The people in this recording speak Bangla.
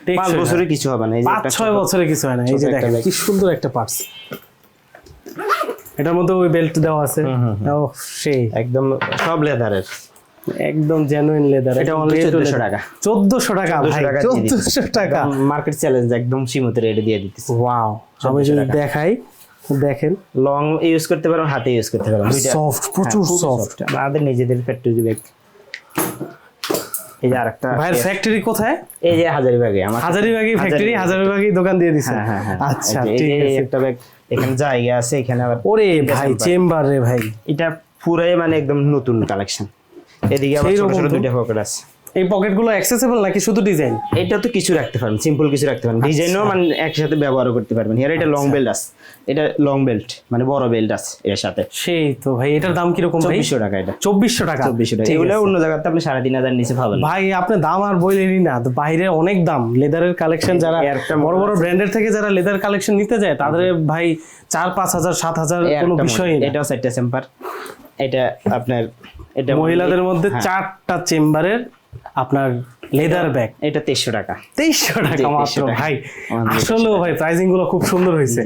5 বছরে কিছু হবে না। এই যে 5-6 বছরে কিছু হয় না। এই যে দেখেন কি সুন্দর একটা পার্স, এটার মধ্যে ওই বেল্ট দেওয়া আছে। ও সেই একদম সব লেদারের, একদম জেনুইন লেদার। এটা অনলি 1400 টাকা। 1400 টাকা ভাই, 1400 টাকা মার্কেট চ্যালেঞ্জ, একদম সীমিত রেটে দিয়ে দিতেছি। ওয়াও, আমি যদি দেখাই, দেখেন লং ইউজ করতে পারো, হাতে ইউজ করতে পারো, দুইটা সফট, প্রচুর সফট। আমাদের নিজেদের ফ্যাক্টরি ব্যাগ। এই যে আরেকটা ভাইয়ের ফ্যাক্টরি কোথায়? এই যে হাজারীবাগে, আমার হাজারীবাগই ফ্যাক্টরি, হাজারীবাগই দোকান দিয়ে দিছে। হ্যাঁ। আচ্ছা এই ঠিক যে আছে। একটা ব্যাগ, এখানে জায়গা আছে, এখানে আবার ওরে ভাই চেম্বার রে ভাই, এটা পুরাই মানে একদম নতুন কালেকশন। এদিকে আবার ছোট ছোট দুইটা পকেট আছে। এই পকেটগুলো অ্যাক্সেসিবল নাকি শুধু ডিজাইন? এটা তো কিছু রাখতে পারবেন, সিম্পল কিছু রাখতে পারবেন, ডিজাইনও মানে একসাথে ব্যবহার করতে পারবেন। এর এটা লং বেল্ট আছে, এটা লং বেল্ট মানে বড় বেল্ট আছে এর সাথে। সেই তো ভাই, এটার দাম কিরকম ভাই? 2400 টাকা। এটা 2400 টাকা। 2400 টাকা। ঠিক এগুলো আছে। অন্য জায়গাতে আপনি 3500 নিচে পাবেন না। ভাই আপনি দাম আর বইলেনই না, তো বাইরে অনেক দাম লেদারের কালেকশন। যারা একটা বড় বড় ব্র্যান্ডের থেকে যারা লেদার কালেকশন নিতে যায় তাদের ভাই 4-5 হাজার 7 হাজার কোনো বিষয়ই না। এটাও 4টা চেম্বার। এটা আপনার এটা মহিলাদের মধ্যে 4টা চেম্বারের আপনার লেদার ব্যাগ, এটা 2300 টাকা। 2300 টাকা মাত্র। 2300 টাকা। ভাই আসলে ভাই প্রাইসিং গুলো খুব সুন্দর হয়েছে।